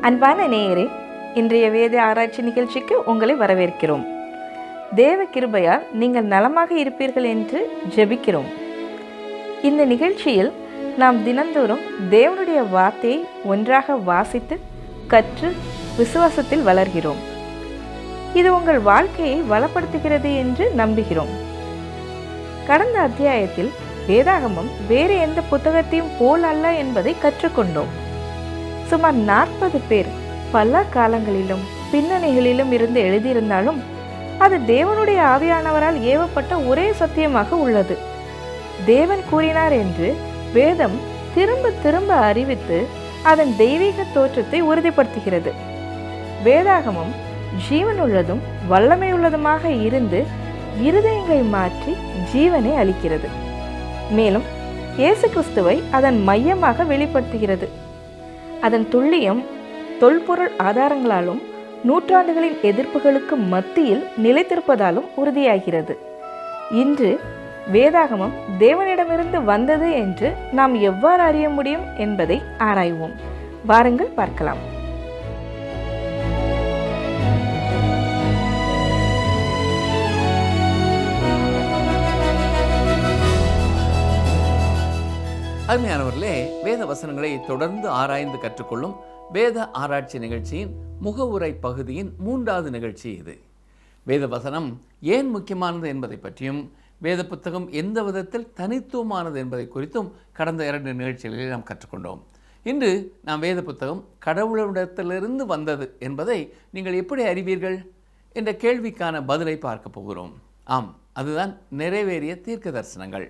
அன்பான நேயரே, இன்றைய வேத ஆராய்ச்சி நிகழ்ச்சிக்கு உங்களை வரவேற்கிறோம். தேவ கிருபையால் நீங்கள் நலமாக இருப்பீர்கள் என்று ஜெபிக்கிறோம். இந்த நிகழ்ச்சியில் நாம் தினந்தோறும் தேவனுடைய வார்த்தையை ஒன்றாக வாசித்து கற்று விசுவாசத்தில் வளர்கிறோம். இது உங்கள் வாழ்க்கையை வளப்படுத்துகிறது என்று நம்புகிறோம். கடந்த அத்தியாயத்தில் வேதாகமம் வேறு எந்த புத்தகத்தையும் போல் அல்ல என்பதை கற்றுக்கொண்டோம். சுமார் 40 பேர் பல காலங்களிலும் பின்னணிகளிலும் இருந்து எழுதியிருந்தாலும் அது தேவனுடைய ஆவியானவரால் ஏவப்பட்ட ஒரே சத்தியமாக உள்ளது. தேவன் கூறினார் என்று வேதம் திரும்ப திரும்ப அறிவித்து அதன் தெய்வீக தோற்றத்தை உறுதிப்படுத்துகிறது. வேதாகமம் ஜீவனுள்ளதும் வல்லமையுள்ளதுமாக இருந்து இருதயங்களை மாற்றி ஜீவனை அளிக்கிறது. மேலும் இயேசு கிறிஸ்துவை அதன் மையமாக வெளிப்படுத்துகிறது. அதன் துல்லியம் தொல்பொருள் ஆதாரங்களாலும் நூற்றாண்டுகளின் எதிர்ப்புகளுக்கு மத்தியில் நிலைத்திருப்பதாலும் உறுதியாகிறது. இன்று வேதாகமம் தேவனிடமிருந்து வந்தது என்று நாம் எவ்வாறு அறிய முடியும் என்பதை ஆராய்வோம். வாருங்கள் பார்க்கலாம். அருமையானவர்களே, வேத வசனங்களை தொடர்ந்து ஆராய்ந்து கற்றுக்கொள்ளும் வேத ஆராய்ச்சி நிகழ்ச்சியின் முகவுரை பகுதியின் 3வது நிகழ்ச்சி இது. வேத வசனம் ஏன் முக்கியமானது என்பதை பற்றியும் வேத புத்தகம் எந்த விதத்தில் தனித்துவமானது என்பதை குறித்தும் கடந்த 2 நிகழ்ச்சிகளில் நாம் கற்றுக்கொண்டோம். இன்று நாம் வேத புத்தகம் கடவுளிடத்திலிருந்து வந்தது என்பதை நீங்கள் எப்படி அறிவீர்கள் என்ற கேள்விக்கான பதிலை பார்க்க போகிறோம். ஆம், அதுதான் நிறைவேறிய தீர்க்க தரிசனங்கள்.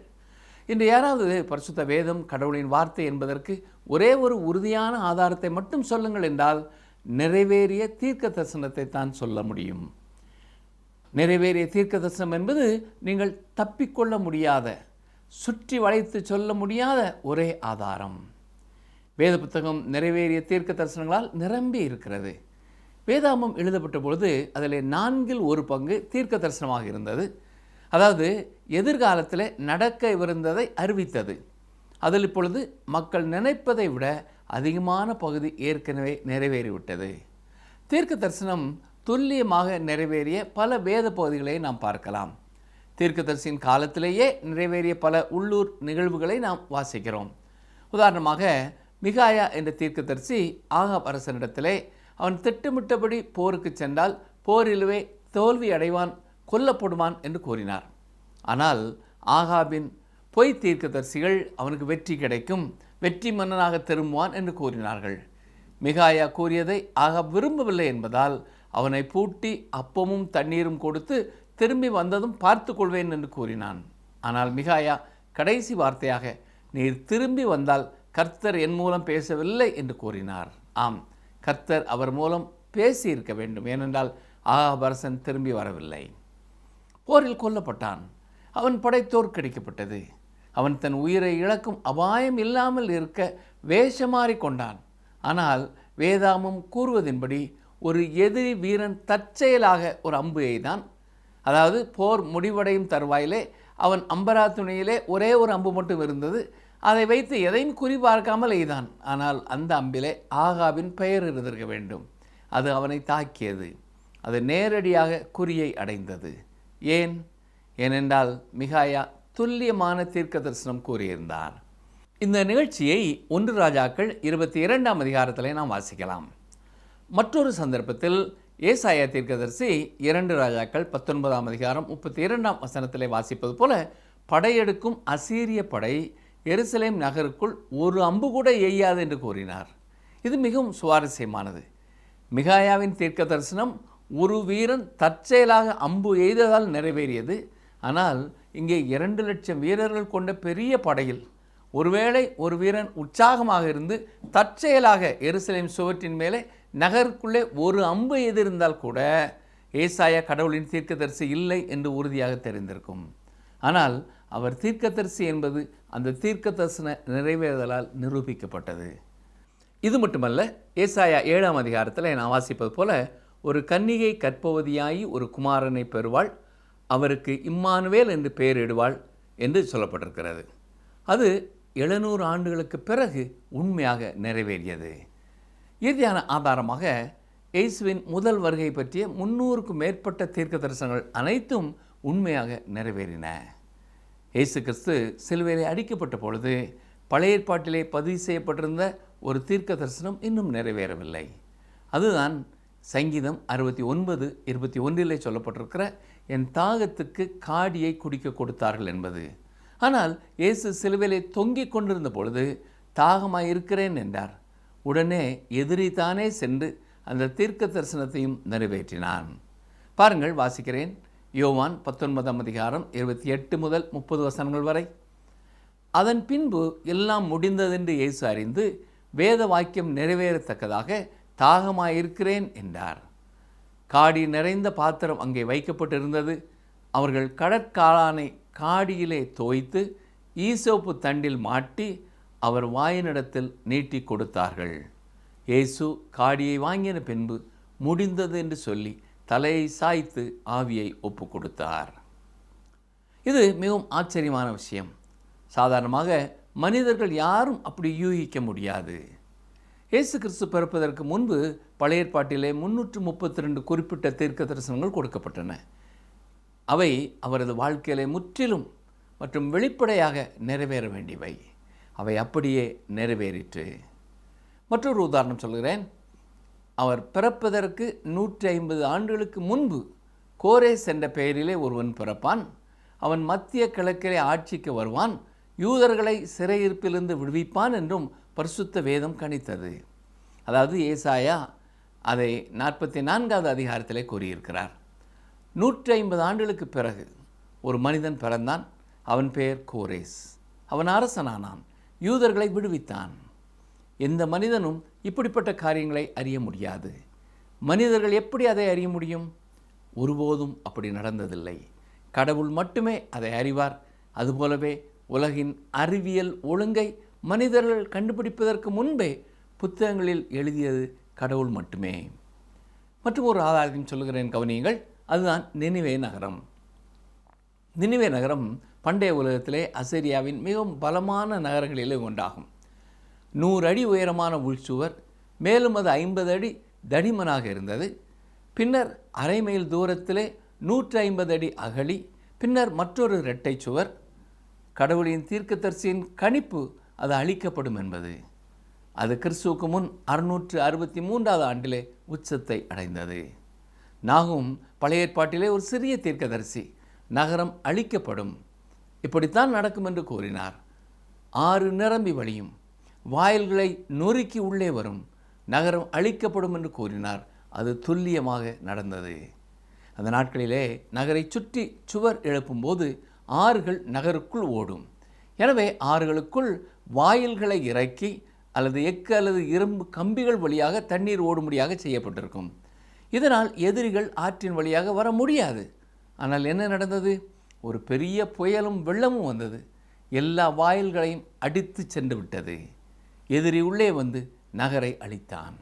இன்று யாராவது பரிசுத்த வேதம் கடவுளின் வார்த்தை என்பதற்கு ஒரே ஒரு உறுதியான ஆதாரத்தை மட்டும் சொல்லுங்கள் என்றால் நிறைவேறிய தீர்க்க தரிசனத்தை தான் சொல்ல முடியும். நிறைவேறிய தீர்க்க தரிசனம் என்பது நீங்கள் தப்பிக்கொள்ள முடியாத, சுற்றி வளைத்து சொல்ல முடியாத ஒரே ஆதாரம். வேத புத்தகம் நிறைவேறிய தீர்க்க தரிசனங்களால் நிரம்பி இருக்கிறது. வேதாகமம் எழுதப்பட்ட பொழுது அதில் 4 பங்கு தீர்க்க தரிசனமாக இருந்தது. அதாவது எதிர்காலத்தில் நடக்க இருந்ததை அறிவித்தது. அதில் இப்பொழுது மக்கள் நினைப்பதை விட அதிகமான பகுதி ஏற்கனவே நிறைவேறிவிட்டது. தீர்க்க தரிசனம் துல்லியமாக நிறைவேறிய பல வேத பகுதிகளை நாம் பார்க்கலாம். தீர்க்கதரிசியின் காலத்திலேயே நிறைவேறிய பல உள்ளூர் நிகழ்வுகளை நாம் வாசிக்கிறோம். உதாரணமாக மிகாயா என்ற தீர்க்கதரிசி ஆகாப் அரசனிடத்திலே அவன் திட்டமிட்டபடி போருக்கு சென்றால் போரிலுவே தோல்வி அடைவான், கொல்லப்படுவான் என்று கூறினார். ஆனால் ஆகாபின் பொய் தீர்க்கதரிசிகள் அவனுக்கு வெற்றி கிடைக்கும், வெற்றி மன்னனாக திரும்புவான் என்று கூறினார்கள். மிகாயா கூறியதை ஆகாப் விரும்பவில்லை என்பதால் அவனை பூட்டி அப்பமும் தண்ணீரும் கொடுத்து திரும்பி வந்ததும் பார்த்து கொள்வேன் என்று கூறினான். ஆனால் மிகாயா கடைசி வார்த்தையாக நீர் திரும்பி வந்தால் கர்த்தர் என் மூலம் பேசவில்லை என்று கூறினார். ஆம், கர்த்தர் அவர் மூலம் பேசியிருக்க வேண்டும். ஏனென்றால் ஆகாப் அரசன் திரும்பி வரவில்லை. போரில் கொல்லப்பட்டான். அவன் படை தோற்கடிக்கப்பட்டது. அவன் தன் உயிரை இழக்கும் அபாயம் இல்லாமல் இருக்க வேஷமாறி கொண்டான். ஆனால் வேதாகமம் கூறுவதின்படி ஒரு எதிரி வீரன் தற்செயலாக ஒரு அம்பு எய்தான். அதாவது போர் முடிவடையும் தருவாயிலே அவன் அம்பரா துணையிலே ஒரே ஒரு அம்பு மட்டும் இருந்தது. அதை வைத்து எதையும் குறிபார்க்காமல் எய்தான். ஆனால் அந்த அம்பிலே ஆகாபின் பெயர் இருந்திருக்க வேண்டும். அது அவனை தாக்கியது. அது நேரடியாக குறியை அடைந்தது. ஏனென்றால் மிகாயா துல்லியமான தீர்க்க தரிசனம் கூறியிருந்தார். இந்த நிகழ்ச்சியை 1 ராஜாக்கள் 22ஆம் அதிகாரத்திலே நாம் வாசிக்கலாம். மற்றொரு சந்தர்ப்பத்தில் ஏசாயா தீர்க்கதரிசி 2 ராஜாக்கள் 19ஆம் அதிகாரம் 32ஆம் வசனத்திலே வாசிப்பது போல படையெடுக்கும் அசீரிய படை எருசலேம் நகருக்குள் ஒரு அம்பு கூட எய்யாது என்று கூறினார். இது மிகவும் சுவாரஸ்யமானது. மிகாயாவின் தீர்க்க தரிசனம் ஒரு வீரன் தற்செயலாக அம்பு எய்ததால் நிறைவேறியது. ஆனால் இங்கே 2 லட்சம் வீரர்கள் கொண்ட பெரிய படையில் ஒருவேளை ஒரு வீரன் உற்சாகமாக இருந்து தற்செயலாக எருசலேம் சுவற்றின் மேலே நகருக்குள்ளே ஒரு அம்பு எதிர்ந்தால் கூட ஏசாயா கடவுளின் தீர்க்கதரிசி இல்லை என்று உறுதியாக தெரிந்திருக்கும். ஆனால் அவர் தீர்க்கதரிசி என்பது அந்த தீர்க்க தரிசன நிறைவேறுதலால் நிரூபிக்கப்பட்டது. இது மட்டுமல்ல, ஏசாயா 7ஆம் அதிகாரத்தில் நான் வாசிப்பது போல ஒரு கன்னிகை கற்பவதியாகி ஒரு குமாரனை பெறுவாள், அவருக்கு இம்மானுவேல் என்று பெயரிடுவாள் என்று சொல்லப்பட்டிருக்கிறது. அது 700 ஆண்டுகளுக்கு பிறகு உண்மையாக நிறைவேறியது. இறுதியான ஆதாரமாக இயேசுவின் முதல் வருகை பற்றிய 300க்கும் மேற்பட்ட தீர்க்க தரிசனங்கள் அனைத்தும் உண்மையாக நிறைவேறின. இயேசு கிறிஸ்து சிலுவையிலே அடிக்கப்பட்ட பொழுது பழைய ஏற்பாட்டிலே பதிவு செய்யப்பட்டிருந்த ஒரு தீர்க்க தரிசனம் இன்னும் நிறைவேறவில்லை. அதுதான் சங்கீதம் 69:21 சொல்லப்பட்டிருக்கிற என் தாகத்துக்கு காடியை குடிக்க கொடுத்தார்கள் என்பது. ஆனால் இயேசு சிலுவையிலே தொங்கிக் கொண்டிருந்த பொழுது தாகமாய் இருக்கிறேன் என்றார். உடனே எதிரி தானே சென்று அந்த தீர்க்க தரிசனத்தையும் நிறைவேற்றினான். பாருங்கள், வாசிக்கிறேன். யோவான் 19:28 முதல் 30 வசனங்கள் வரை. அதன் பின்பு எல்லாம் முடிந்ததென்று இயேசு அறிந்து வேத வாக்கியம் நிறைவேறத்தக்கதாக தாகமாயிருக்கிறேன் என்றார். காடி நிறைந்த பாத்திரம் அங்கே வைக்கப்பட்டிருந்தது. அவர்கள் கடற்காளானை காடியிலே தோய்த்து ஈசோப்பு தண்டில் மாட்டி அவர் வாயினிடத்தில் நீட்டி கொடுத்தார்கள். இயேசு காடியை வாங்கின பின்பு முடிந்தது என்று சொல்லி தலையை சாய்த்து ஆவியை ஒப்பு கொடுத்தார். இது மிகவும் ஆச்சரியமான விஷயம். சாதாரணமாக மனிதர்கள் யாரும் அப்படி யூகிக்க முடியாது. இயேசு கிறிஸ்து பிறப்பதற்கு முன்பு பழைய ஏற்பாட்டிலே 332 குறிப்பிட்ட தீர்க்க தரிசனங்கள் கொடுக்கப்பட்டன. அவை அவரது வாழ்க்கையிலே முற்றிலும் மற்றும் வெளிப்படையாக நிறைவேற வேண்டியவை. அவை அப்படியே நிறைவேறிற்று. மற்றொரு உதாரணம் சொல்கிறேன். அவர் பிறப்பதற்கு 150 ஆண்டுகளுக்கு முன்பு கோரேஸ் என்ற பெயரிலே ஒருவன் பிறப்பான். அவன் மத்திய கிழக்கிலே ஆட்சிக்கு வருவான், யூதர்களை சிறையிருப்பிலிருந்து விடுவிப்பான் என்றும் பரிசுத்த வேதம் கணித்தது. அதாவது ஏசாயா அதை 44வது அதிகாரத்திலே கூறியிருக்கிறார். 150 ஆண்டுகளுக்கு பிறகு ஒரு மனிதன் பிறந்தான். அவன் பெயர் கோரேஸ். அவன் அரசனானான், யூதர்களை விடுவித்தான். எந்த மனிதனும் இப்படிப்பட்ட காரியங்களை அறிய முடியாது. மனிதர்கள் எப்படி அதை அறிய முடியும்? ஒருபோதும் அப்படி நடந்ததில்லை. கடவுள் மட்டுமே அதை அறிவார். அதுபோலவே உலகின் அறிவியல் ஒழுங்கை மனிதர்கள் கண்டுபிடிப்பதற்கு முன்பே புத்தகங்களில் எழுதியது கடவுள் மட்டுமே. மற்றும் ஒரு ஆதாரத்தையும் சொல்லுகிறேன், கவனியுங்கள். அதுதான் நினிவே நகரம். நினிவே நகரம் பண்டைய உலகத்திலே அசீரியாவின் மிகவும் பலமான நகரங்களிலே ஒன்றாகும். 100 அடி உயரமான உள்சுவர், மேலும் அது 50 அடி தடிமனாக இருந்தது. பின்னர் அரை மைல் தூரத்திலே 150 அடி அகழி, பின்னர் மற்றொரு இரட்டை சுவர். கடவுளின் தீர்க்கதரிசியின் கணிப்பு அது அழிக்கப்படும் என்பது. அது கிறிஸ்துவுக்கு முன் 663வது ஆண்டிலே உச்சத்தை அடைந்தது. நாகும் பழைய ஏற்பாட்டிலே ஒரு சிறிய தீர்க்கதரிசி. நகரம் அழிக்கப்படும், இப்படித்தான் நடக்கும் என்று கூறினார். 6 நிரம்பி வழியும், வாயில்களை நொறுக்கி உள்ளே வரும், நகரம் அழிக்கப்படும் என்று கூறினார். அது துல்லியமாக நடந்தது. அந்த நாட்களிலே நகரை சுற்றி சுவர் எழுப்பும்போது ஆறுகள் நகருக்குள் ஓடும். எனவே ஆறுகளுக்குள் வாயில்களை இறக்கி அல்லது எக்கு அல்லது இரும்பு கம்பிகள் வழியாக தண்ணீர் ஓடும்படியாக செய்யப்பட்டிருக்கும். இதனால் எதிரிகள் ஆற்றின் வழியாக வர முடியாது. ஆனால் என்ன நடந்தது? ஒரு பெரிய புயலும் வெள்ளமும் வந்தது. எல்லா வாயில்களையும் அடித்து சென்று விட்டது. எதிரி உள்ளே வந்து நகரை அழித்தான்.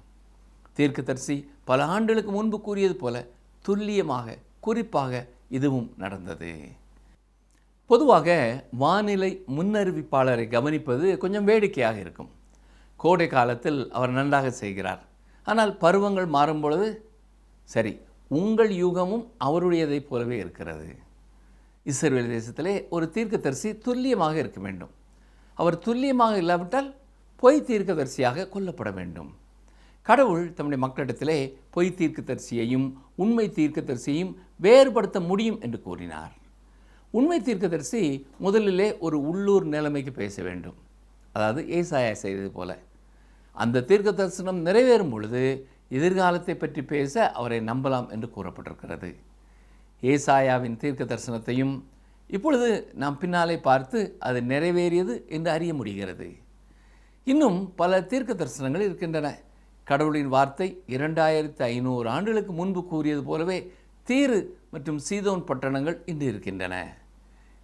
தீர்க்கதரிசி பல ஆண்டுகளுக்கு முன்பு கூறியது போல துல்லியமாக குறிப்பாக இதுவும் நடந்தது. பொதுவாக வானிலை முன்னறிவிப்பாளரை கவனிப்பது கொஞ்சம் வேடிக்கையாக இருக்கும். கோடை காலத்தில் அவர் நன்றாக செய்கிறார். ஆனால் பருவங்கள் மாறும் பொழுது சரி, உங்கள் யூகமும் அவருடையதைப் போலவே இருக்கிறது. இஸ்ரவேல் தேசத்திலே ஒரு தீர்க்கதரிசி துல்லியமாக இருக்க வேண்டும். அவர் துல்லியமாக இல்லாவிட்டால் பொய் தீர்க்கதரிசியாக கொல்லப்பட வேண்டும். கடவுள் தம்முடைய மக்களிடத்திலே பொய் தீர்க்கதரிசியையும் உண்மை தீர்க்கதரிசியையும் வேறுபடுத்த முடியும் என்று கூறினார். உண்மை தீர்க்கதரிசி முதலிலே ஒரு உள்ளூர் நிலைமைக்கு பேச வேண்டும். அதாவது ஏசாயா செய்தது போல. அந்த தீர்க்க தரிசனம் நிறைவேறும் பொழுது எதிர்காலத்தை பற்றி பேச அவரை நம்பலாம் என்று கூறப்பட்டிருக்கிறது. ஏசாயாவின் தீர்க்க தரிசனத்தையும் இப்பொழுது நாம் பின்னாலே பார்த்து அது நிறைவேறியது என்று அறிய முடிகிறது. இன்னும் பல தீர்க்க தரிசனங்கள் இருக்கின்றன. கடவுளின் வார்த்தை 2500 ஆண்டுகளுக்கு முன்பு கூறியது போலவே தீரு மற்றும் சீதோன் பட்டணங்கள் இன்று இருக்கின்றன.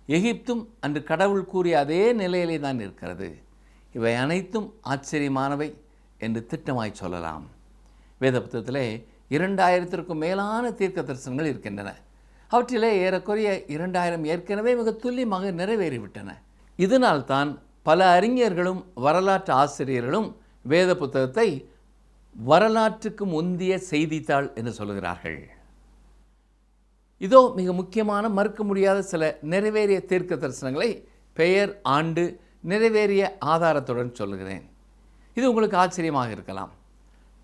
எகிப்தும் அன்று கடவுள் கூறிய அதே நிலையிலே தான் இருக்கிறது. இவை அனைத்தும் ஆச்சரியமானவை என்று திட்டமாய் சொல்லலாம். வேத புத்தகத்திலே 2000க்கும் மேலான தீர்க்க தரிசனங்கள் இருக்கின்றன. அவற்றிலே ஏறக்குறைய 2000 ஏற்கனவே மிக துல்லியமாக நிறைவேறிவிட்டன. இதனால்தான் பல அறிஞர்களும் வரலாற்று ஆசிரியர்களும் வேத புத்தகத்தை வரலாற்றுக்கு முந்திய செய்தித்தாள் என்று சொல்கிறார்கள். இதோ மிக முக்கியமான மறுக்க முடியாத சில நிறைவேறிய தீர்க்க தரிசனங்களை பெயர், ஆண்டு, நிறைவேறிய ஆதாரத்துடன் சொல்லுகிறேன். இது உங்களுக்கு ஆச்சரியமாக இருக்கலாம்.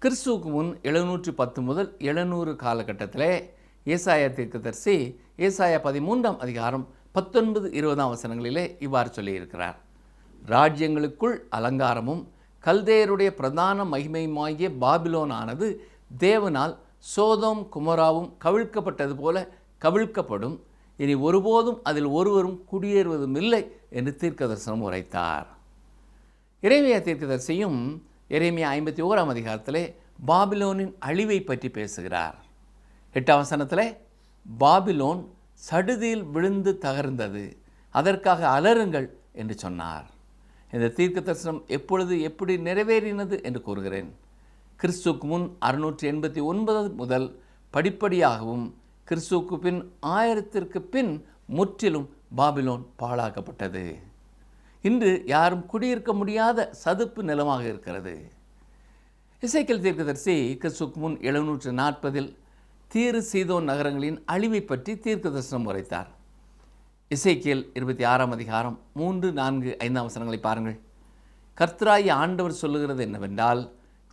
கிறிஸ்துவுக்கு முன் 710 முதல் 700 காலகட்டத்திலே ஏசாயா தீர்க்கதரிசி ஏசாயா 13ஆம் அதிகாரம் 19-20 வசனங்களிலே இவ்வாறு சொல்லியிருக்கிறார். ராஜ்யங்களுக்குள் அலங்காரமும் கல்தேயருடைய பிரதான மகிமையுமாகிய பாபிலோனானது தேவனால் சோதோம் குமராவும் கவிழ்க்கப்பட்டது போல கவிழ்க்கப்படும். இனி ஒருபோதும் அதில் ஒருவரும் குடியேறுவதும் இல்லை என்று தீர்க்கதரிசனம் உரைத்தார். எரேமியா தீர்க்கதரிசியும் எரேமியா 51ஆம் அதிகாரத்திலே பாபிலோனின் அழிவை பற்றி பேசுகிறார். 8ஆம் வசனத்திலே பாபிலோன் சடுதியில் விழுந்து தகர்ந்தது, அதற்காக அலறுங்கள் என்று சொன்னார். இந்த தீர்க்க தரிசனம் எப்பொழுது எப்படி நிறைவேறினது என்று கூறுகிறேன். கிறிஸ்துவுக்கு முன் 689 முதல் படிப்படியாகவும் கிறிஸ்துவுக்கு பின் 1000ற்கு பின் முற்றிலும் பாபிலோன் பாழாக்கப்பட்டது. இன்று யாரும் குடியிருக்க முடியாத சதுப்பு நிலமாக இருக்கிறது. எசேக்கியேல் தீர்க்கதரிசி கிறிஸ்துவுக்கு முன் 740 தீரு சீதோன் நகரங்களின் அழிவை பற்றி தீர்க்க தரிசனம் உரைத்தார். எசேக்கியேல் 26ஆம் அதிகாரம் 3, 4, 5 வசனங்களை பாருங்கள். கர்த்தராகிய ஆண்டவர் சொல்லுகிறது என்னவென்றால்,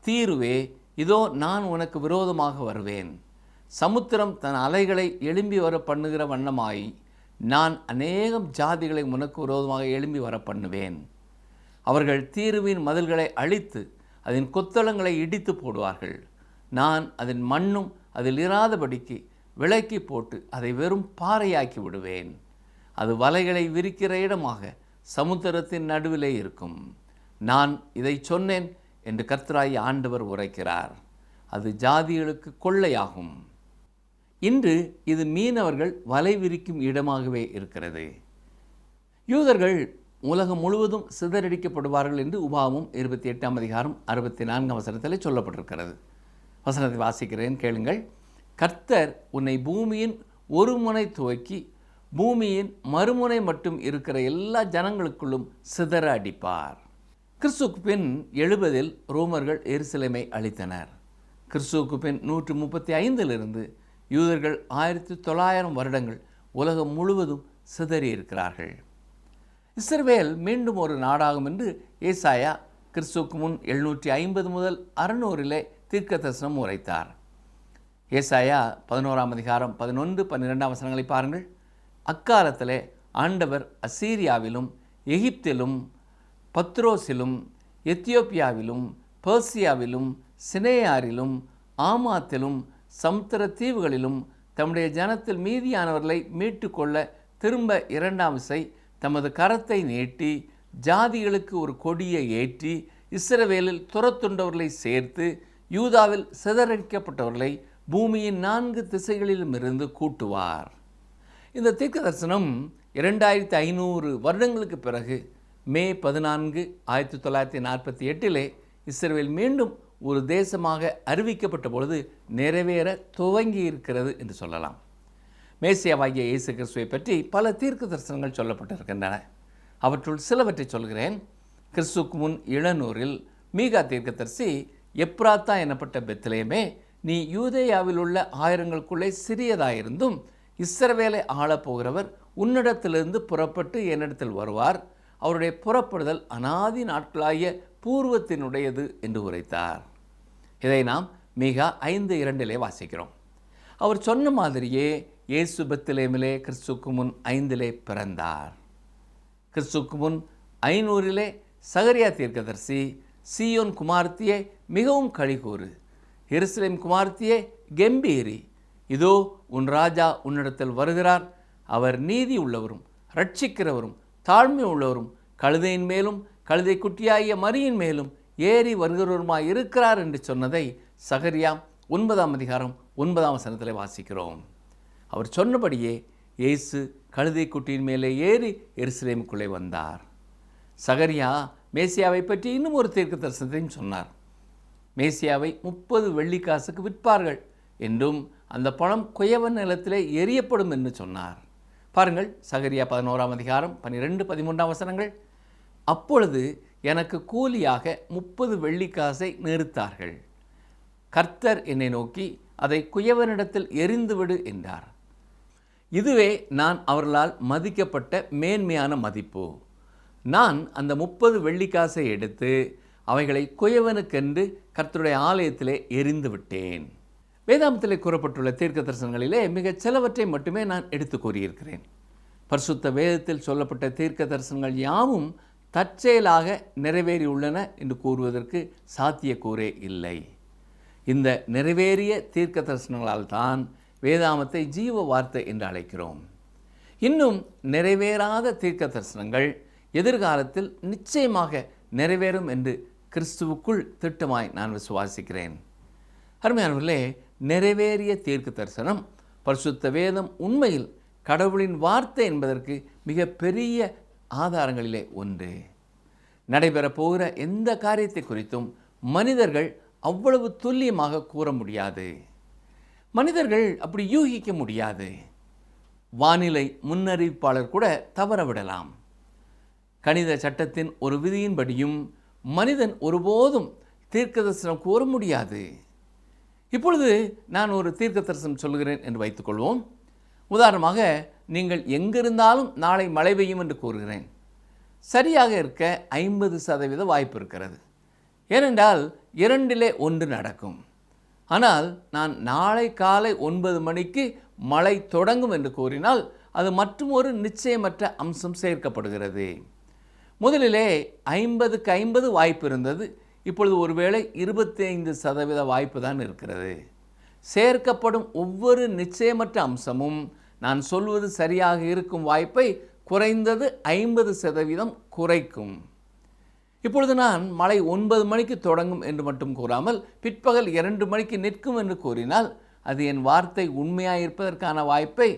தீருவே, இதோ நான் உனக்கு விரோதமாக வருவேன். சமுத்திரம் தன் அலைகளை எழும்பி வர பண்ணுகிற வண்ணமாய் நான் அநேகம் ஜாதிகளை உனக்கு விரோதமாக எழும்பி வர பண்ணுவேன். அவர்கள் தீருவின் மதில்களை அழித்து அதன் கொத்தளங்களை இடித்து போடுவார்கள். நான் அதன் மண்ணும் அதில் இராதபடிக்கு விலக்கி போட்டு அதை வெறும் பாறையாக்கி விடுவேன். அது வலைகளை விரிக்கிற இடமாக சமுத்திரத்தின் நடுவிலே இருக்கும். நான் இதை சொன்னேன் என்று கர்த்தராகிய ஆண்டவர் உரைக்கிறார். அது ஜாதிகளுக்கு கொள்ளையாகும். இன்று இது மீனவர்கள் வலை விரிக்கும் இடமாகவே இருக்கிறது. யூதர்கள் உலகம் முழுவதும் சிதறடிக்கப்படுவார்கள் என்று உபாகமம் 28ஆம் அதிகாரம் 64 வசனத்தில் சொல்லப்பட்டிருக்கிறது. வசனத்தை வாசிக்கிறேன், கேளுங்கள். கர்த்தர் உன்னை பூமியின் ஒரு முனை துவக்கி பூமியின் மறுமுனை மட்டும் இருக்கிற எல்லா ஜனங்களுக்குள்ளும் சிதற அடிப்பார். கிறிஸ்துவுக்கு பின் 70 ரோமர்கள் எருசலேமை அழித்தனர். கிறிஸ்துவுக்கு பின் 135 யூதர்கள் 1900 வருடங்கள் உலகம் முழுவதும் சிதறியிருக்கிறார்கள். இஸ்ரவேல் மீண்டும் ஒரு நாடாகும் என்று ஏசாயா கிறிஸ்துவுக்கு முன் 750 முதல் 600 தீர்க்க தரிசனம் உரைத்தார். ஏசாயா 11ஆம் அதிகாரம் 11, 12 வசனங்களை பாருங்கள். அக்காலத்திலே ஆண்டவர் அசீரியாவிலும் எகிப்திலும் பத்ரோசிலும் எத்தியோப்பியாவிலும் பெர்சியாவிலும் சினேயாரிலும் ஆமாத்திலும் சமுத்திர தீவுகளிலும் தம்முடைய ஜனத்தில் மீதியானவர்களை மீட்டு கொள்ள திரும்ப 2ஆம் விசை தமது கரத்தை நீட்டி ஜாதிகளுக்கு ஒரு கொடியை ஏற்றி இஸ்ரவேலில் துரத்துண்டவர்களை சேர்த்து யூதாவில் சிதறடிக்கப்பட்டவர்களை பூமியின் 4 திசைகளிலும் இருந்து கூட்டுவார். இந்த தீர்க்க தரிசனம் 2500 வருடங்களுக்கு பிறகு மே 14, 1948 இஸ்ரவேல் மீண்டும் ஒரு தேசமாக அறிவிக்கப்பட்ட பொழுது நிறைவேற துவங்கி இருக்கிறது என்று சொல்லலாம். மேசியாவாகிய இயேசு கிறிஸ்துவை பற்றி பல தீர்க்க தரிசனங்கள் சொல்லப்பட்டிருக்கின்றன. அவற்றுள் சிலவற்றை சொல்கிறேன். கிறிஸ்துவுக்கு முன் 700 மீகா தீர்க்கதரிசி, எப்ராத்தா எனப்பட்ட பெத்லேமே, நீ யூதேயாவில் உள்ள ஆயிரங்களுக்குள்ளே சிறியதாயிருந்தும் இஸ்ரவேலை ஆளப்போகிறவர் உன்னிடத்திலிருந்து புறப்பட்டு என்னிடத்தில் வருவார். அவருடைய புறப்படுதல் அநாதி நாட்களாகிய பூர்வத்தினுடையது என்று உரைத்தார். இதை நாம் மீகா 5:2 வாசிக்கிறோம். அவர் சொன்ன மாதிரியே இயேசு பெத்லேமிலே கிறிஸ்துவுக்கு முன் 5 பிறந்தார். கிறிஸ்துவுக்கு முன் 500 சகரியா தீர்க்கதரிசி, சீயோன் குமார்த்தியே மிகவும் களிகூறு, எருசலேம் குமார்த்தியே கெம்பீரி, இதோ உன் ராஜா உன்னிடத்தில் வருகிறார், அவர் நீதி உள்ளவரும் ரட்சிக்கிறவரும் தாழ்மை உள்ளவரும் கழுதையின் மேலும் கழுதை குட்டியாகிய மரியின் மேலும் ஏறி வருகிறவருமாய் இருக்கிறார் என்று சொன்னதை சகரியா 9ஆம் அதிகாரம் 9ஆம் வசனத்தில் வாசிக்கிறோம். அவர் சொன்னபடியே இயேசு கழுதை குட்டியின் மேலே ஏறி எருசலேமுக்குள்ளே வந்தார். சகரியா மேசியாவை பற்றி இன்னும் ஒரு தீர்க்க தரிசனத்தையும் சொன்னார். மேசியாவை 30 வெள்ளிக்காசுக்கு விற்பார்கள் என்றும் அந்த பணம் குயவன் நிலத்திலே எரியப்படும் என்று சொன்னார். பாருங்கள், சகரியா 11ஆம் அதிகாரம் 12, 13 வசனங்கள். அப்பொழுது எனக்கு கூலியாக 30 வெள்ளிக்காசை நிறுத்தார்கள். கர்த்தர் என்னை நோக்கி அதை குயவனிடத்தில் எறிந்துவிடு என்றார். இதுவே நான் அவர்களால் மதிக்கப்பட்ட மேன்மையான மதிப்பு. நான் அந்த 30 வெள்ளிக்காசை எடுத்து அவைகளை குயவனுக்கென்று கர்த்தருடைய ஆலயத்திலே எறிந்து விட்டேன். வேதாமத்திலே கூறப்பட்டுள்ள தீர்க்க தரிசனங்களிலே மிகச் சிலவற்றை மட்டுமே நான் எடுத்து கூறியிருக்கிறேன். பரிசுத்த வேதத்தில் சொல்லப்பட்ட தீர்க்க தரிசனங்கள் யாவும் தற்செயலாக நிறைவேறியுள்ளன என்று கூறுவதற்கு சாத்தியக்கூறே இல்லை. இந்த நிறைவேறிய தீர்க்க தரிசனங்களால் தான் வேதாமத்தை ஜீவ வார்த்தை என்று அழைக்கிறோம். இன்னும் நிறைவேறாத தீர்க்க தரிசனங்கள் எதிர்காலத்தில் நிச்சயமாக நிறைவேறும் என்று கிறிஸ்துவுக்குள் திட்டமாய் நான் விசுவாசிக்கிறேன். அருமையானவர்களே, நிறைவேறிய தீர்க்க தரிசனம் பரிசுத்த வேதம் உண்மையில் கடவுளின் வார்த்தை என்பதற்கு மிக பெரிய ஆதாரங்களிலே ஒன்று. நடைபெறப் போகிற எந்த காரியத்தை குறித்தும் மனிதர்கள் அவ்வளவு துல்லியமாக கூற முடியாது. மனிதர்கள் அப்படி யூகிக்க முடியாது. வானிலை முன்னறிவிப்பாளர் கூட தவறவிடலாம். கணித சட்டத்தின் ஒரு விதியின்படியும் மனிதன் ஒருபோதும் தீர்க்க தரிசனம் கூற முடியாது. இப்பொழுது நான் ஒரு தீர்க்க தரிசனம் சொல்கிறேன் என்று வைத்துக்கொள்வோம். உதாரணமாக, நீங்கள் எங்கிருந்தாலும் நாளை மழை பெய்யும் என்று கூறுகிறேன். சரியாக இருக்க 50% வாய்ப்பு இருக்கிறது. ஏனென்றால் 2ல் 1 நடக்கும். ஆனால் நான் நாளை காலை 9 மணிக்கு மழை தொடங்கும் என்று கூறினால் அது மற்றும் ஒரு நிச்சயமற்ற அம்சம் சேர்க்கப்படுகிறது. முதலிலே 50க்கு 50 வாய்ப்பு இருந்தது. இப்பொழுது ஒருவேளை 25% வாய்ப்பு தான் இருக்கிறது. சேர்க்கப்படும் ஒவ்வொரு நிச்சயமற்ற அம்சமும் நான் சொல்வது சரியாக இருக்கும் வாய்ப்பை குறைந்தது 50% குறைக்கும். இப்பொழுது நான் மழை 9 மணிக்கு தொடங்கும் என்று மட்டும் கூறாமல் பிற்பகல் 2 மணிக்கு நிற்கும் என்று கூறினால் அது என் வார்த்தை உண்மையாயிருப்பதற்கான வாய்ப்பை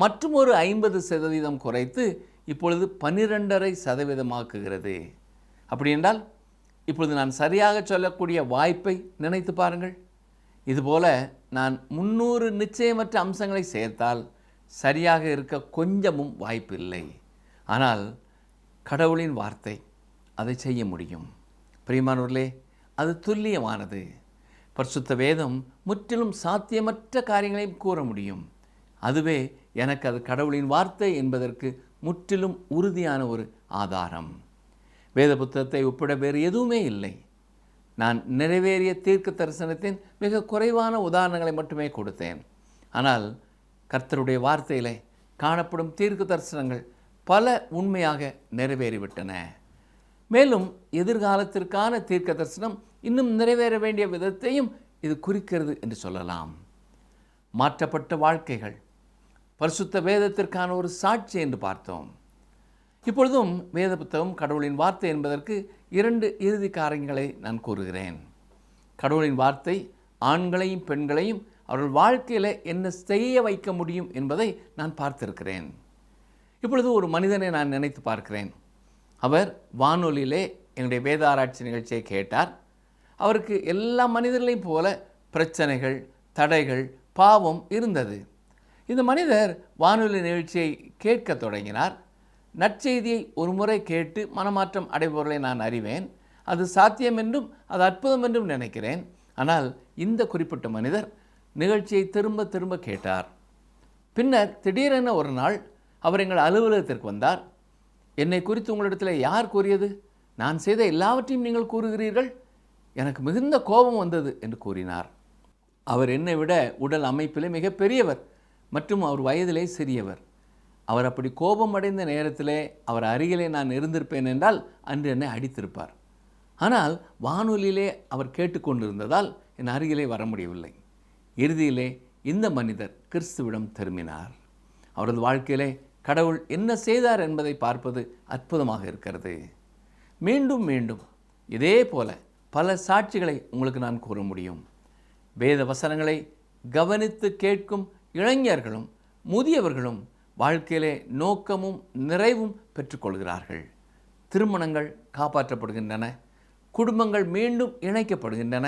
மற்றும் ஒரு 50% குறைத்து இப்பொழுது 12.5% அப்படி என்றால் இப்பொழுது நான் சரியாக சொல்லக்கூடிய வாய்ப்பை நினைத்து பாருங்கள். இதுபோல நான் 300 நிச்சயமற்ற அம்சங்களை சேர்த்தால் சரியாக இருக்க கொஞ்சமும் வாய்ப்பு இல்லை. ஆனால் கடவுளின் வார்த்தை அதை செய்ய முடியும். பிரியமானவர்களே, அது துல்லியமானது. பரிசுத்த வேதம் முற்றிலும் சாத்தியமற்ற காரியங்களையும் கூற முடியும். அதுவே எனக்கு அது கடவுளின் வார்த்தை என்பதற்கு முற்றிலும் உறுதியான ஒரு ஆதாரம். வேத புத்தகத்தை ஒப்பிட வேறு எதுவுமே இல்லை. நான் நிறைவேறிய தீர்க்க தரிசனத்தின் மிக குறைவான உதாரணங்களை மட்டுமே கொடுத்தேன். ஆனால் கர்த்தருடைய வார்த்தையிலே காணப்படும் தீர்க்க தரிசனங்கள் பல உண்மையாக நிறைவேறிவிட்டன. மேலும் எதிர்காலத்திற்கான தீர்க்க தரிசனம் இன்னும் நிறைவேற வேண்டிய விதத்தையும் இது குறிக்கிறது என்று சொல்லலாம். மாற்றப்பட்ட வாழ்க்கைகள் பரிசுத்த வேதத்திற்கான ஒரு சாட்சி என்று பார்த்தோம். இப்பொழுதும் வேத புத்தகம் கடவுளின் வார்த்தை என்பதற்கு 2 இறுதி காரியங்களை நான் கூறுகிறேன். கடவுளின் வார்த்தை ஆண்களையும் பெண்களையும் அவர்கள் வாழ்க்கையில் என்ன செய்ய வைக்க முடியும் என்பதை நான் பார்த்திருக்கிறேன். இப்பொழுது ஒரு மனிதனை நான் நினைத்து பார்க்கிறேன். அவர் வானொலியிலே என்னுடைய வேத ஆராய்ச்சி நிகழ்ச்சியை கேட்டார். அவருக்கு எல்லா மனிதர்களையும் போல பிரச்சனைகள், தடைகள், பாவம் இருந்தது. இந்த மனிதர் வானொலி நிகழ்ச்சியை கேட்க தொடங்கினார். நற்செய்தியை ஒரு முறை கேட்டு மனமாற்றம் அடைபவர்களை நான் அறிவேன். அது சாத்தியம் என்றும் அது அற்புதம் என்றும் நினைக்கிறேன். ஆனால் இந்த குறிப்பிட்ட மனிதர் நிகழ்ச்சியை திரும்ப திரும்ப கேட்டார். பின்னர் திடீரென ஒரு நாள் அவர் எங்கள் அலுவலகத்திற்கு வந்தார். என்னை குறித்து உங்களிடத்தில் யார் கூறியது? நான் செய்த எல்லாவற்றையும் நீங்கள் கூறுகிறீர்கள். எனக்கு மிகுந்த கோபம் வந்தது என்று கூறினார். அவர் என்னை விட உடல் அமைப்பிலே மிக பெரியவர் மற்றும் அவர் வயதிலே சிறியவர். அவர் அப்படி கோபம் அடைந்த நேரத்திலே அவர் அருகிலே நான் இருந்திருப்பேன் என்றால் அன்று என்னை அடித்திருப்பார். ஆனால் வானொலியிலே அவர் கேட்டுக்கொண்டிருந்ததால் என் அருகிலே வர முடியவில்லை. இறுதியிலே இந்த மனிதர் கிறிஸ்துவிடம் திரும்பினார். அவரது வாழ்க்கையிலே கடவுள் என்ன செய்தார் என்பதை பார்ப்பது அற்புதமாக இருக்கிறது. மீண்டும் மீண்டும் இதே போல பல சாட்சிகளை உங்களுக்கு நான் கூற முடியும். வேத வசனங்களை கவனித்து கேட்கும் இளைஞர்களும் முதியவர்களும் வாழ்க்கையிலே நோக்கமும் நிறைவும் பெற்றுக்கொள்கிறார்கள். திருமணங்கள் காப்பாற்றப்படுகின்றன. குடும்பங்கள் மீண்டும் இணைக்கப்படுகின்றன.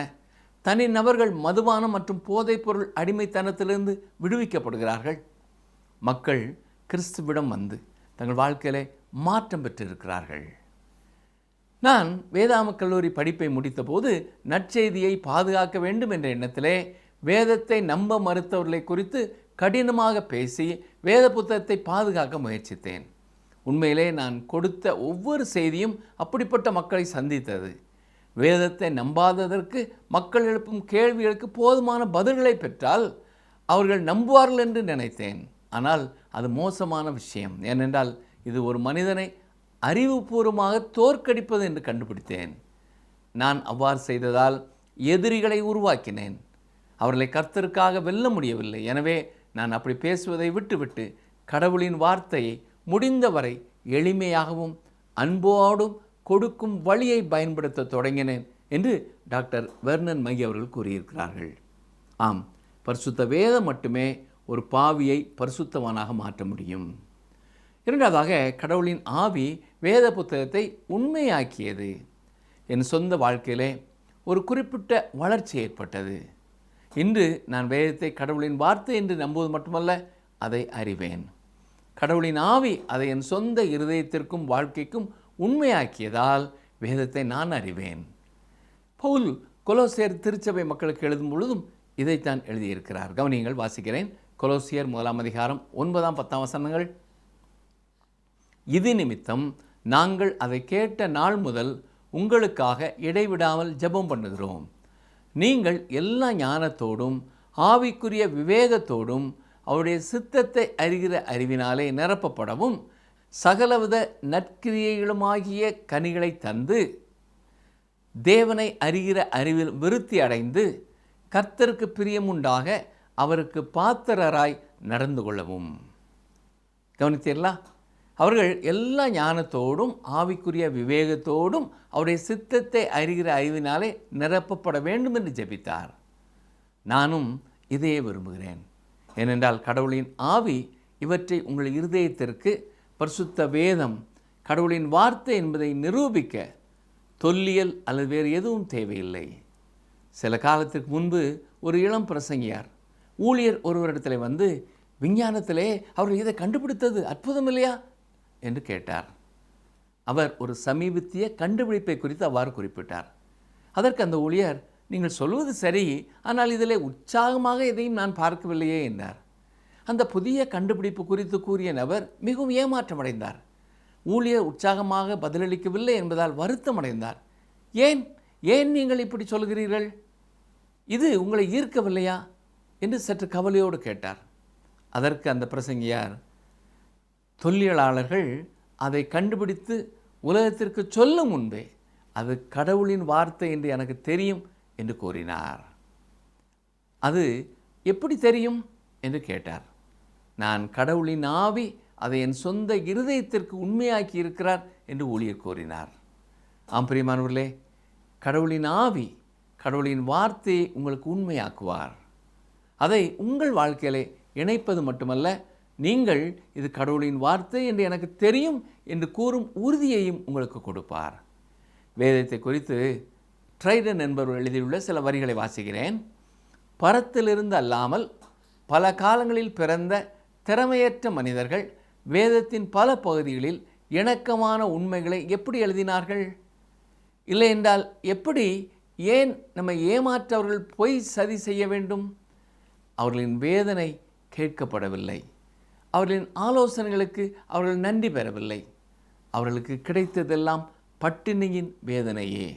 தனி நபர்கள் மதுபானம் மற்றும் போதைப்பொருள் அடிமைத்தனத்திலிருந்து விடுவிக்கப்படுகிறார்கள். மக்கள் கிறிஸ்துவிடம் வந்து தங்கள் வாழ்க்கையிலே மாற்றம் பெற்றிருக்கிறார்கள். நான் வேதாம கல்லூரி படிப்பை முடித்தபோது நற்செய்தியை பாதுகாக்க வேண்டும் என்ற எண்ணத்திலே வேதத்தை நம்ப மறுத்தவர்களை குறித்து கடினமாக பேசி வேத புத்தகத்தை பாதுகாக்க முயற்சித்தேன். உண்மையிலே நான் கொடுத்த ஒவ்வொரு செய்தியும் அப்படிப்பட்ட மக்களை சந்தித்தது. வேதத்தை நம்பாததற்கு மக்கள் எழுப்பும் கேள்விகளுக்கு போதுமான பதில்களை பெற்றால் அவர்கள் நம்புவார்கள் என்று நினைத்தேன். ஆனால் அது மோசமான விஷயம். ஏனென்றால் இது ஒரு மனிதனை அறிவுபூர்வமாக தோற்கடிப்பது என்று கண்டுபிடித்தேன். நான் அவ்வாறு செய்ததால் எதிரிகளை உருவாக்கினேன். அவர்களை கர்த்தருக்காக வெல்ல முடியவில்லை. எனவே நான் அப்படி பேசுவதை விட்டுவிட்டு கடவுளின் வார்த்தையை முடிந்தவரை எளிமையாகவும் அன்போடும் கொடுக்கும் வழியை பயன்படுத்த தொடங்கினேன் என்று டாக்டர் வெர்னன் மை அவர்கள் கூறியிருக்கிறார்கள். ஆம், பரிசுத்த வேதம் மட்டுமே ஒரு பாவியை பரிசுத்தவானாக மாற்ற முடியும். இரண்டாவதாக, கடவுளின் ஆவி வேத புத்தகத்தை உண்மையாக்கியது. என் சொந்த வாழ்க்கையிலே ஒரு குறிப்பிட்ட வளர்ச்சி ஏற்பட்டது. இன்று நான் வேதத்தை கடவுளின் வார்த்தை என்று நம்புவது மட்டுமல்ல, அதை அறிவேன். கடவுளின் ஆவி அதை என் சொந்த இருதயத்திற்கும் வாழ்க்கைக்கும் உண்மையாக்கியதால் வேதத்தை நான் அறிவேன். பவுல் கொலோசியர் திருச்சபை மக்களுக்கு எழுதும் பொழுதும் இதைத்தான் எழுதியிருக்கிறார். கவனியங்கள், வாசிக்கிறேன். கொலோசியர் 1 அதிகாரம் 9, 10 வசனங்கள். இது நிமித்தம் நாங்கள் அதை கேட்ட நாள் முதல் உங்களுக்காக இடைவிடாமல் ஜெபம் பண்ணுகிறோம். நீங்கள் எல்லா ஞானத்தோடும் ஆவிக்குரிய விவேகத்தோடும் அவருடைய சித்தத்தை அறிகிற அறிவினாலே நிரப்பப்படவும் சகலவித நற்கிரியைகளுமாகிய கனிகளை தந்து தேவனை அறிகிற அறிவில் விருத்தி அடைந்து கர்த்தருக்கு பிரியமுண்டாக அவருக்கு பாத்திரராய் நடந்து கொள்ளவும். கவனித்தீர்களா? அவர்கள் எல்லா ஞானத்தோடும் ஆவிக்குரிய விவேகத்தோடும் அவருடைய சித்தத்தை அறிகிற அறிவினாலே நிரப்பப்பட வேண்டும் என்று ஜெபித்தார். நானும் இதையே விரும்புகிறேன். ஏனென்றால் கடவுளின் ஆவி இவற்றை உங்கள் இருதயத்திற்கு பரிசுத்த வேதம் கடவுளின் வார்த்தை என்பதை நிரூபிக்க தொல்லியல் அல்லது வேறு எதுவும் தேவையில்லை. சில காலத்திற்கு முன்பு ஒரு இளம் பிரசங்கியார் ஊழியர் ஒருவரிடத்தில் வந்து, விஞ்ஞானத்திலே அவர்கள் இதை கண்டுபிடித்தது அற்புதம் இல்லையா என்று கேட்டார். அவர் ஒரு சமீபத்திய கண்டுபிடிப்பை குறித்து அவ்வாறு குறிப்பிட்டார். அதற்கு அந்த ஊழியர், நீங்கள் சொல்வது சரி, ஆனால் இதில் உற்சாகமாக எதையும் நான் பார்க்கவில்லையே என்றார். அந்த புதிய கண்டுபிடிப்பு குறித்து கூறிய நபர் மிகவும் ஏமாற்றமடைந்தார். ஊழியர் உற்சாகமாக பதிலளிக்கவில்லை என்பதால் வருத்தம் அடைந்தார். ஏன் நீங்கள் இப்படி சொல்கிறீர்கள்? இது உங்களை ஈர்க்கவில்லையா என்று சற்று கவலையோடு கேட்டார். அதற்கு அந்த பிரசங்கியார், தொல்லியலாளர்கள் அதை கண்டுபிடித்து உலகத்திற்கு சொல்லும் முன்பே அது கடவுளின் வார்த்தை என்று எனக்கு தெரியும் என்று கூறினார். அது எப்படி தெரியும் என்று கேட்டார். நான் கடவுளின் ஆவி அதை என் சொந்த இருதயத்திற்கு உண்மையாக்கி இருக்கிறார் என்று ஊழியர் கூறினார். ஆம் பிரியமானவர்களே, கடவுளின் ஆவி கடவுளின் வார்த்தையை உங்களுக்கு உண்மையாக்குவார். அதை உங்கள் வாழ்க்கையிலே இணைப்பது மட்டுமல்ல, நீங்கள் இது கடவுளின் வார்த்தை என்று எனக்கு தெரியும் என்று கூறும் உறுதியையும் உங்களுக்கு கொடுப்பார். வேதத்தை குறித்து ட்ரைடன் என்பவர் எழுதியுள்ள சில வரிகளை வாசிக்கிறேன். பரத்திலிருந்து அல்லாமல் பல காலங்களில் பிறந்த திறமையற்ற மனிதர்கள் வேதத்தின் பல பகுதிகளில் இணக்கமான உண்மைகளை எப்படி எழுதினார்கள்? இல்லை என்றால் எப்படி, ஏன் நம்மை ஏமாற்றவர்கள் பொய் சதி செய்ய வேண்டும்? அவர்களின் வேதனை கேட்கப்படவில்லை. அவர்களின் ஆலோசனைகளுக்கு அவர்கள் நன்றி பெறவில்லை. அவர்களுக்கு கிடைத்ததெல்லாம் பட்டினியின் வேதனையே.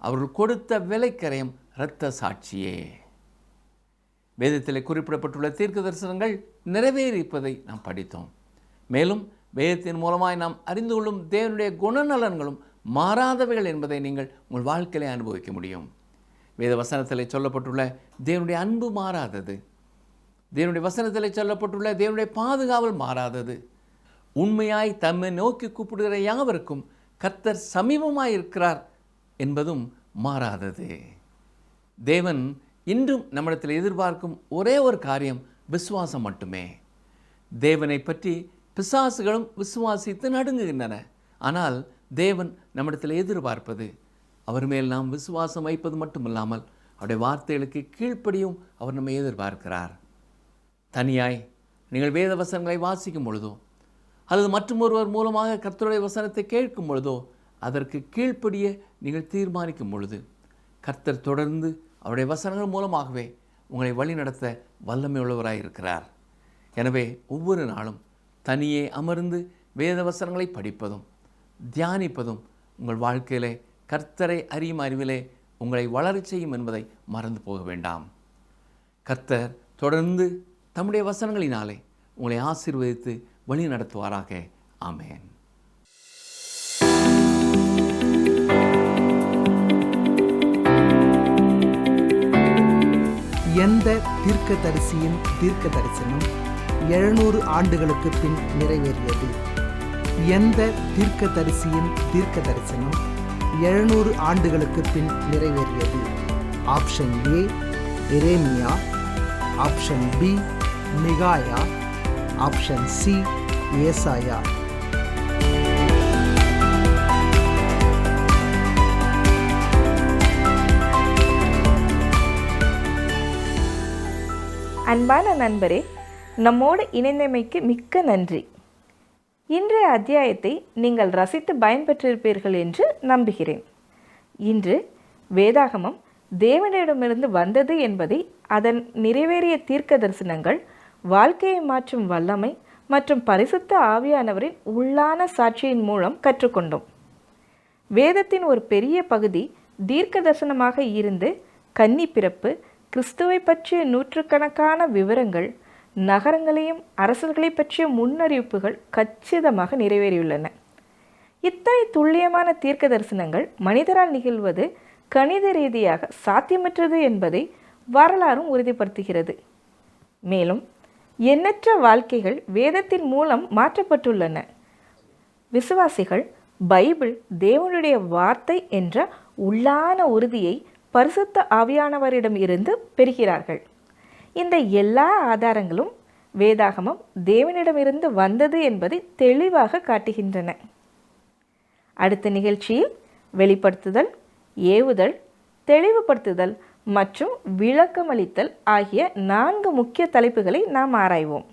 அவர்கள் கொடுத்த விலைக்கரையும் இரத்த சாட்சியே. வேதத்தில் குறிப்பிடப்பட்டுள்ள தீர்க்க தரிசனங்கள் நிறைவேறிப்பதை நாம் படித்தோம். மேலும் வேதத்தின் மூலமாய் நாம் அறிந்து கொள்ளும் தேவனுடைய குணநலன்களும் மாறாதவைகள் என்பதை நீங்கள் உங்கள் வாழ்க்கையிலே அனுபவிக்க முடியும். வேத வசனத்தில் சொல்லப்பட்டுள்ள தேவனுடைய அன்பு மாறாதது. தேவனுடைய வசனத்தில் சொல்லப்பட்டுள்ள தேவனுடைய பாதுகாவல் மாறாதது. உண்மையாய் தம்மை நோக்கி கூப்பிடுகிற யாவருக்கும் கர்த்தர் சமீபமாய் இருக்கிறார் என்பதும் மாறாதது. தேவன் இன்றும் நம்மிடத்தில் எதிர்பார்க்கும் ஒரே ஒரு காரியம் விசுவாசம் மட்டுமே. தேவனை பற்றி பிசாசுகளும் விசுவாசித்து நடுங்குகின்றன. ஆனால் தேவன் நம்மிடத்தில் எதிர்பார்ப்பது அவர் மேல் நாம் விசுவாசம் வைப்பது மட்டுமில்லாமல் அவருடைய வார்த்தைகளுக்கு கீழ்ப்படியும் அவர் நம்மை எதிர்பார்க்கிறார். தனியாய் நீங்கள் வேத வசனங்களை வாசிக்கும் பொழுதோ அல்லது மற்றும் ஒருவர் மூலமாக கர்த்தருடைய வசனத்தை கேட்கும் பொழுதோ அதற்கு கீழ்ப்படிய நீங்கள் தீர்மானிக்கும் பொழுது கர்த்தர் தொடர்ந்து அவருடைய வசனங்கள் மூலமாகவே உங்களை வழிநடத்த வல்லமை உள்ளவராய் இருக்கிறார். எனவே ஒவ்வொரு நாளும் தனியே அமர்ந்து வேத வசனங்களை படிப்பதும் தியானிப்பதும் உங்கள் வாழ்க்கையிலே கர்த்தரை அறியும் அறிவிலே உங்களை வளரச் செய்யும் என்பதை மறந்து போக வேண்டாம். கர்த்தர் தொடர்ந்து தம்முடைய வசனங்களினாலே உங்களை ஆசீர்வதித்து வழி நடத்துவாராக. ஆமென். எந்த தீர்க்கதரிசியின் தீர்க்க தரிசனம் 700 ஆண்டுகளுக்கு பின் நிறைவேறியது? எந்த தீர்க்கதரிசியின் தீர்க்க தரிசனம் 700 ஆண்டுகளுக்கு பின் நிறைவேறியது? Option A Jeremiah, option B Micah, option C Isaiah. அன்பான நண்பரே, நம்மோடு இணைந்தமைக்கு மிக்க நன்றி. இன்றைய அத்தியாயத்தை நீங்கள் ரசித்து பயன்பெற்றிருப்பீர்கள் என்று நம்புகிறேன். இன்று வேதாகமம் தேவனிடமிருந்து வந்தது என்பதை, அதன் நிறைவேறிய தீர்க்க தரிசனங்கள், வாழ்க்கையை மாற்றும் வல்லமை மற்றும் பரிசுத்த ஆவியானவரின் உள்ளான சாட்சியின் மூலம் கற்றுக்கொண்டோம். வேதத்தின் ஒரு பெரிய பகுதி தீர்க்க தரிசனமாக இருந்து கன்னி பிறப்பு, கிறிஸ்துவை பற்றிய நூற்றுக்கணக்கான விவரங்கள், நகரங்களையும் அரசர்களை பற்றிய முன்னறிவிப்புகள் கச்சிதமாக நிறைவேறியுள்ளன. இத்தனை துல்லியமான தீர்க்க தரிசனங்கள் மனிதரால் நிகழ்வது கணித ரீதியாக சாத்தியமற்றது என்பதை வரலாறும் உறுதிப்படுத்துகிறது. மேலும் எண்ணற்ற வாழ்க்கைகள் வேதத்தின் மூலம் மாற்றப்பட்டுள்ளன. விசுவாசிகள் பைபிள் தேவனுடைய வார்த்தை என்ற உள்ளான உறுதியை பரிசுத்த ஆவியானவரிடம் இருந்து பெறுகிறார்கள். இந்த எல்லா ஆதாரங்களும் வேதாகமம் தேவனிடமிருந்து வந்தது என்பதை தெளிவாக காட்டுகின்றன. அடுத்த நிகழ்ச்சியில் வெளிப்படுத்துதல், ஏவுதல், தெளிவுபடுத்துதல் மற்றும் விளக்கமளித்தல் ஆகிய 4 முக்கிய தலைப்புகளை நாம் ஆராய்வோம்.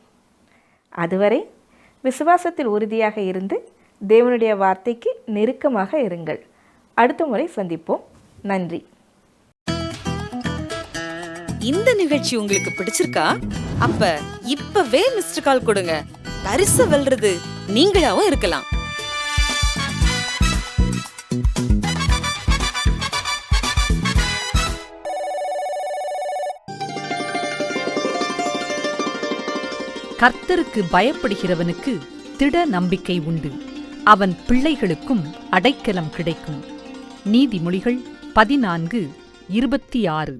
அதுவரை விசுவாசத்தில் உறுதியாக இருந்து தேவனுடைய வார்த்தைக்கு நெருக்கமாக இருங்கள். அடுத்த முறை சந்திப்போம். நன்றி. இந்த நிகழ்ச்சி உங்களுக்கு பிடிச்சிருக்கா? அப்ப இப்பவே மிஸ்டர் கால் கொடுங்க. பரிசு வெல்றது நீங்களாவும் இருக்கலாம். கர்த்தருக்கு பயப்படுகிறவனுக்கு திட நம்பிக்கை உண்டு, அவன் பிள்ளைகளுக்கும் அடைக்கலம் கிடைக்கும். நீதிமொழிகள் 14:26.